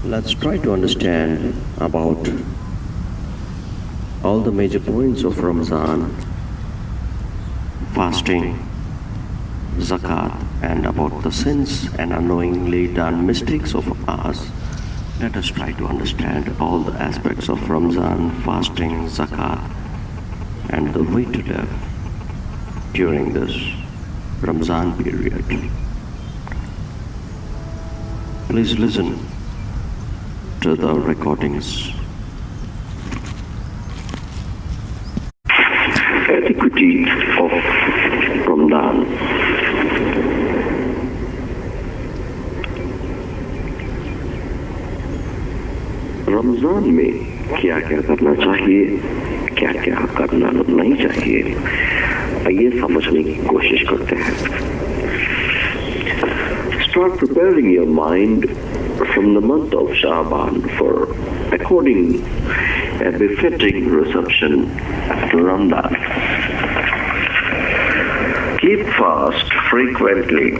Let's try to understand about all the major points of Ramzan, fasting, ZAKAATH, and about the sins and unknowingly done mistakes of us. Let us try to understand all the aspects of Ramzan, fasting, ZAKAATH, and the way to live during this Ramzan period. Please listen to the recordings. Etiquette of Ramadan. Ramzan में क्या क्या करना चाहिए, क्या क्या करना नहीं चाहिए, आइए समझने की कोशिश करते हैं. Start preparing your mind from the month of Shaban for according a befitting reception to Ramadan. Keep fast frequently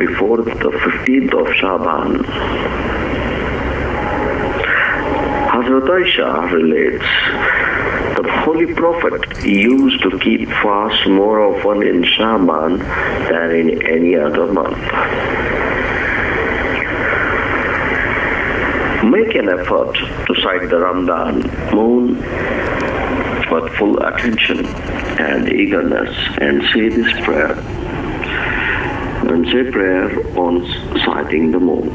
before the 15th of Shaban. Hazrat Aisha relates, the Holy Prophet used to keep fast more often in Shaban than in any other month. Make an effort to sight the Ramadan moon with full attention and eagerness and say this prayer. And say prayer on sighting the moon.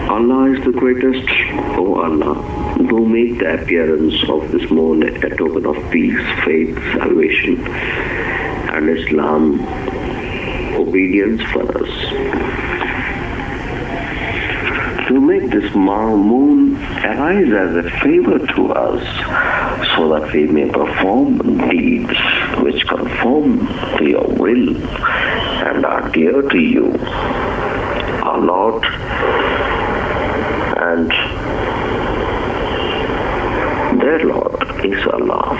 Allah is the greatest. O Allah, do make the appearance of this moon a token of peace, faith, salvation, and Islam, obedience for us. To make this moon arise as a favor to us, so that we may perform deeds which conform to your will and are dear to you, our Lord, and their Lord is Allah.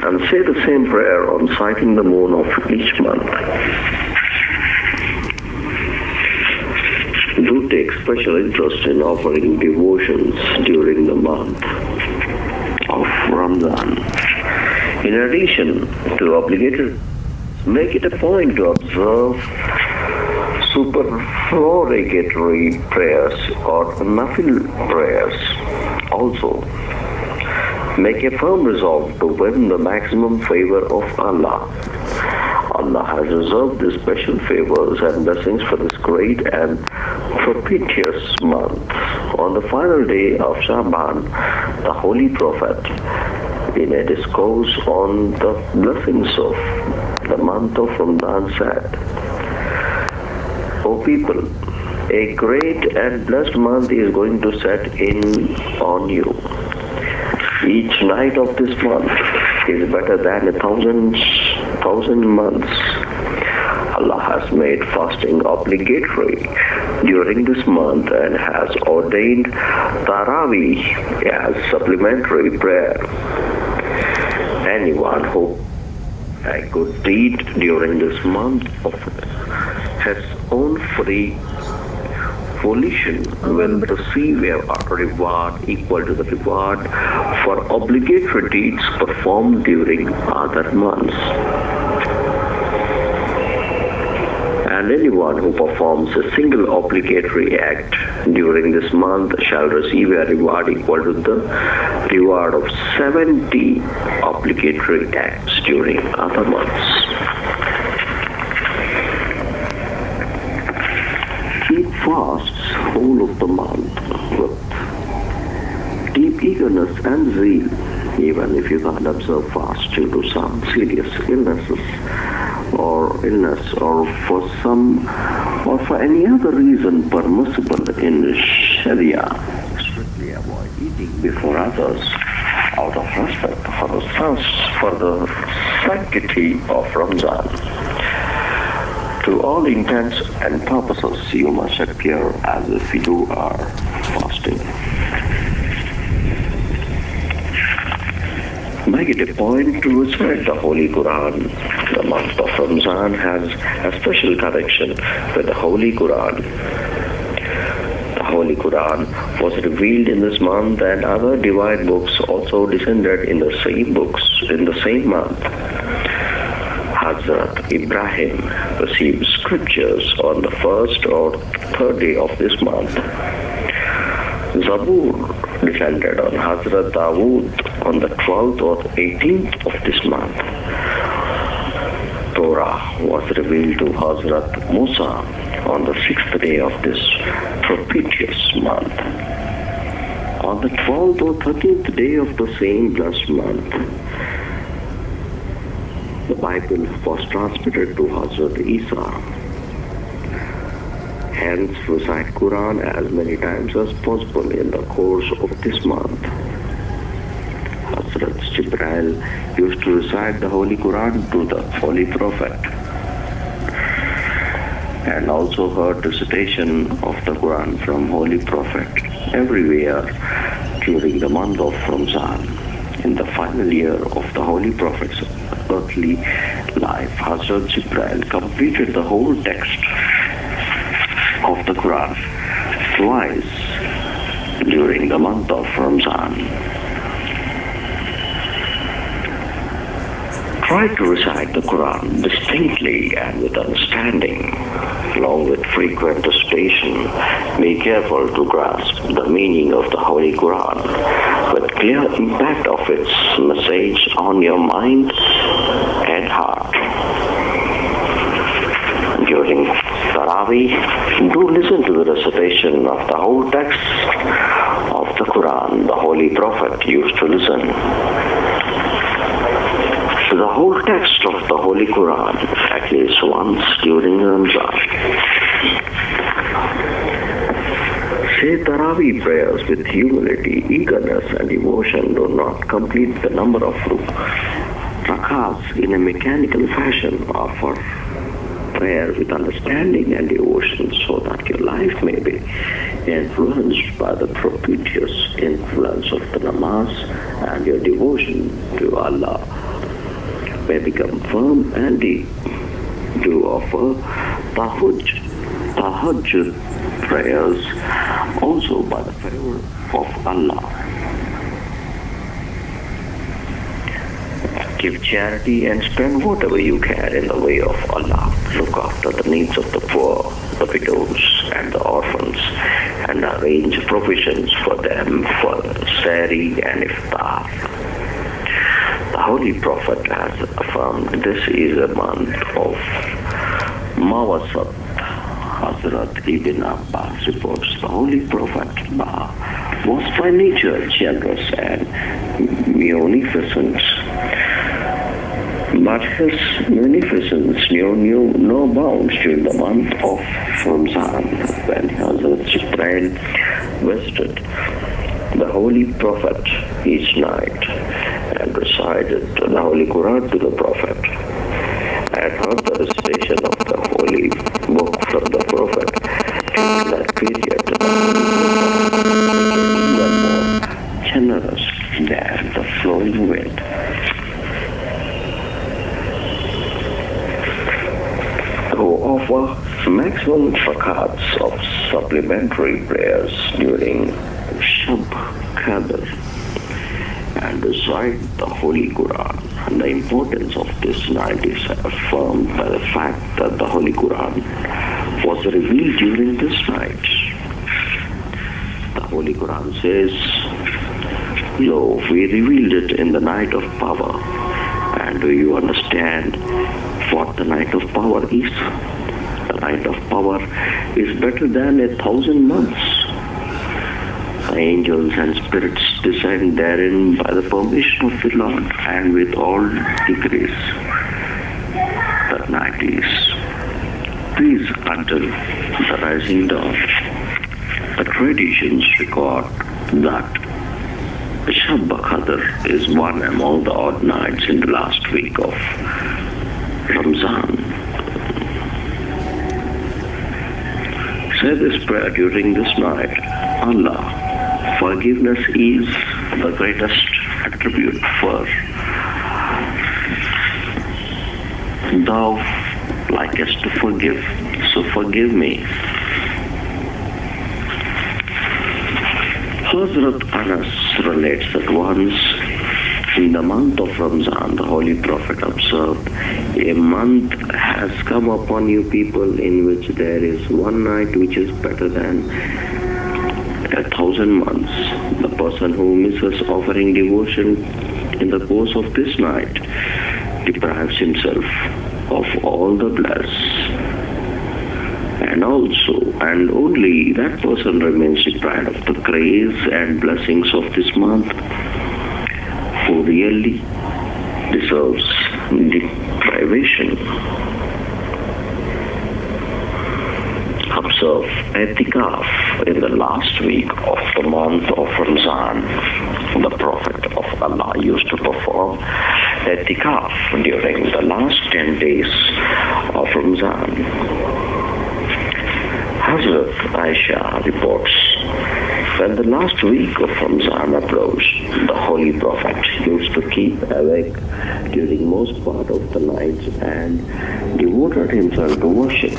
And say the same prayer on sighting the moon of each month. Do take special interest in offering devotions during the month of Ramadan. In addition to obligatory, make it a point to observe supererogatory prayers or nafil prayers. Also, make a firm resolve to win the maximum favor of Allah. Allah has reserved these special favors and blessings for this great and propitious month. On the final day of Shaban, the Holy Prophet, in a discourse on the blessings of the month of Ramadan, said, O people, a great and blessed month is going to set in on you. Each night of this month is better than 1,000 months. Allah has made fasting obligatory during this month and has ordained Taraweeh as supplementary prayer. Anyone who a good deed during this month of his own free volition will receive a reward equal to the reward for obligatory deeds performed during other months. And anyone who performs a single obligatory act during this month shall receive a reward equal to the reward of 70 obligatory acts during other months. Keep fasts whole of the month with deep eagerness and zeal, even if you can't observe fast due to some serious illnesses or for any other reason permissible in Sharia. Strictly avoid eating before others out of respect for the sanctity of Ramzan. To all intents and purposes, you must appear as if you are fasting. Make it a point to recite the Holy Quran. The month of Ramzan has a special connection with the Holy Quran. The Holy Quran was revealed in this month, and other divine books also descended in the same month. Hazrat Ibrahim received scriptures on the first or third day of this month. Zabur descended on Hazrat Dawood on the 12th or 18th of this month. Torah was revealed to Hazrat Musa on the 6th day of this propitious month. On the 12th or 13th day of the same blessed month, the Bible was transmitted to Hazrat Isa. Hence, recite Quran as many times as possible in the course of this month. Hazrat Jibreel used to recite the Holy Quran to the Holy Prophet, and also heard recitation of the Quran from Holy Prophet everywhere during the month of Ramzan. In the final year of the Holy Prophet's earthly life, Hazrat Jibreel completed the whole text of the Quran twice during the month of Ramzan. Try to recite the Quran distinctly and with understanding, along with frequent recitation. Be careful to grasp the meaning of the Holy Quran with clear impact of its message on your mind and heart. During Taraweeh, do listen to the recitation of the whole text of the Quran. The Holy Prophet used to listen to the whole text of the Holy Quran at least once during Ramzan. Say Taraweeh prayers with humility, eagerness and devotion. Do not complete the number of rakats in a mechanical fashion. Offer prayer with understanding and devotion so that your life may be influenced by the propitious influence of the namaz, and your devotion to Allah may become firm and deep. Do offer tahajjud prayers also by the favor of Allah. Give charity and spend whatever you can in the way of Allah. Look after the needs of the poor, the widows and the orphans, and arrange provisions for them for sari and iftar. The Holy Prophet has affirmed this is a month of Mawasat. Hazrat Ibn Abbas reports the Holy Prophet was by nature generous and munificent, but his munificence knew no bounds during the month of Ramzan, when Hazrat Jibreel visited the Holy Prophet each night and recited the Holy Quran to the Prophet, and heard the recitation of the Holy Book from the Prophet. In that period, the Holy Prophet became even more generous than the flowing wind. To offer maximum zakats of supplementary prayers during ZAKAATH and recite the Holy Quran. And the importance of this night is affirmed by the fact that the Holy Quran was revealed during this night. The Holy Quran says, "Lo, we revealed it in the night of power." And do you understand what the night of power is? The night of power is better than 1,000 months. Angels and spirits descend therein by the permission of the Lord and with all degrees. That night is peace until the rising dawn. The traditions record that ZAKAATH is one among the odd nights in the last week of Ramzan. Say this prayer during this night. Allah, forgiveness is the greatest attribute for Thou likest to forgive, so forgive me. Hazrat Anas relates that once in the month of Ramzan, the Holy Prophet observed, a month has come upon you people in which there is one night which is better than 1,000 months. The person who misses offering devotion in the course of this night deprives himself of all the bliss. And only that person remains deprived of the grace and blessings of this month who really deserves deprivation. Observe I'tikaf in the last week of the month of Ramzan. The Prophet of Allah used to perform I'tikaf during the last 10 days of Ramzan. Hazrat Aisha reports, when the last week of Ramzan approached, the Holy Prophet used to keep awake during most part of the night and devoted himself to worship.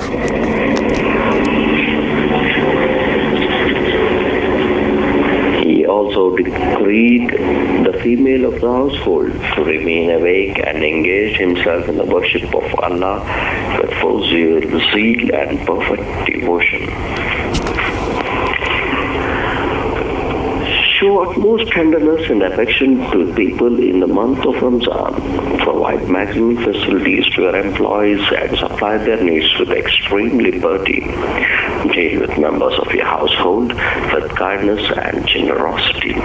He also decreed the female of the household to remain awake and engage himself in the worship of Allah with full zeal and perfect devotion. Show utmost tenderness and affection to people in the month of Ramzan. Provide maximum facilities to your employees and supply their needs with extreme liberty. Deal with members of your household with kindness and generosity.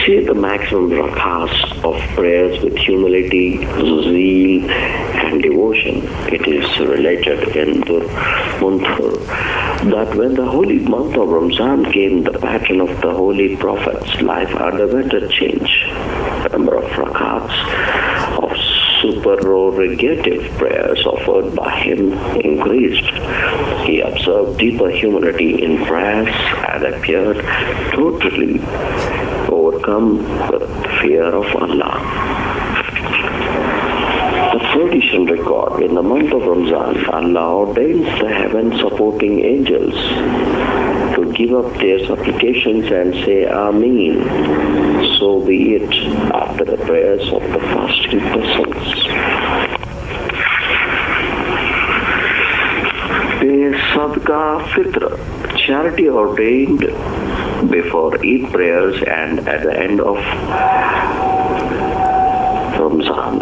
Say the maximum rakahs of prayers with humility, zeal, and devotion. It is related in the Munthar that when the holy month of Ramzan came, the pattern of the Holy Prophet's life underwent a change. The number of rakahs of supererogative prayers offered by him increased. He observed deeper humility in prayers and appeared totally overcome with fear of Allah. The tradition record in the month of Ramzan, Allah ordains the heaven-supporting angels to give up their supplications and say Ameen. So be it after the prayers of the fasting persons. Pay Sadaqah Fitr, charity ordained before Eid prayers and at the end of Ramzan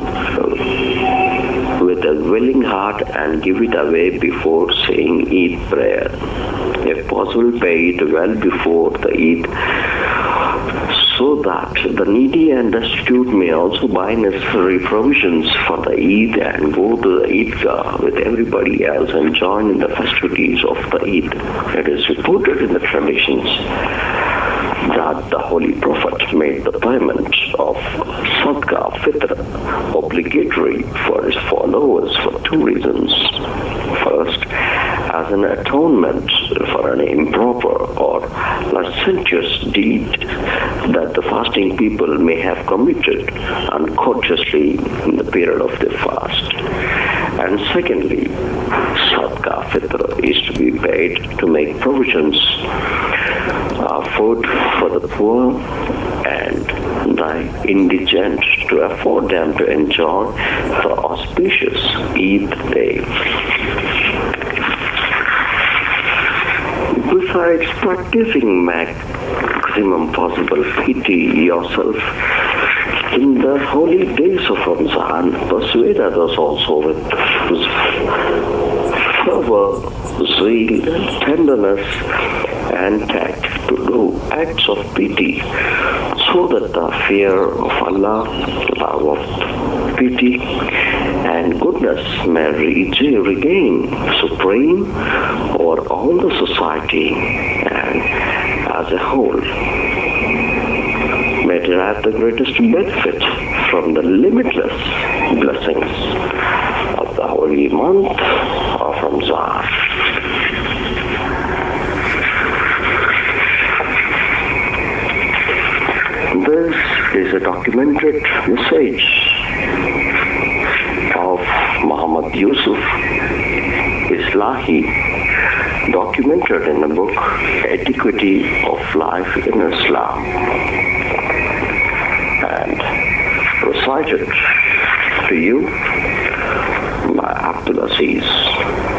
with a willing heart and give it away before saying Eid prayer. If possible, pay it well before the Eid so that the needy and destitute may also buy necessary provisions for the Eid and go to the Eidgah with everybody else and join in the festivities of the Eid. It is reported in the traditions that the Holy Prophet made the payment of Sadaqah Fitr obligatory for his followers for two reasons. First, as an atonement for an improper or licentious deed that the fasting people may have committed unconsciously in the period of their fast. And secondly, Sadaqah Fitr is to be paid to make provisions food for the poor and the indigent to afford them to enjoy the auspicious Eid day. Besides practicing maximum possible pity yourself in the holy days of Ramzan, persuade others also with fervor, zeal, tenderness, and tact to do acts of pity, so that the fear of Allah, love of pity, and goodness may regain supreme over all the society and as a whole may derive the greatest benefit from the limitless blessings of the holy month of Ramzan. This is a documented message of Muhammad Yusuf Islahi, documented in the book Etiquette of Life in Islam, and recited to you by Abdul Aziz.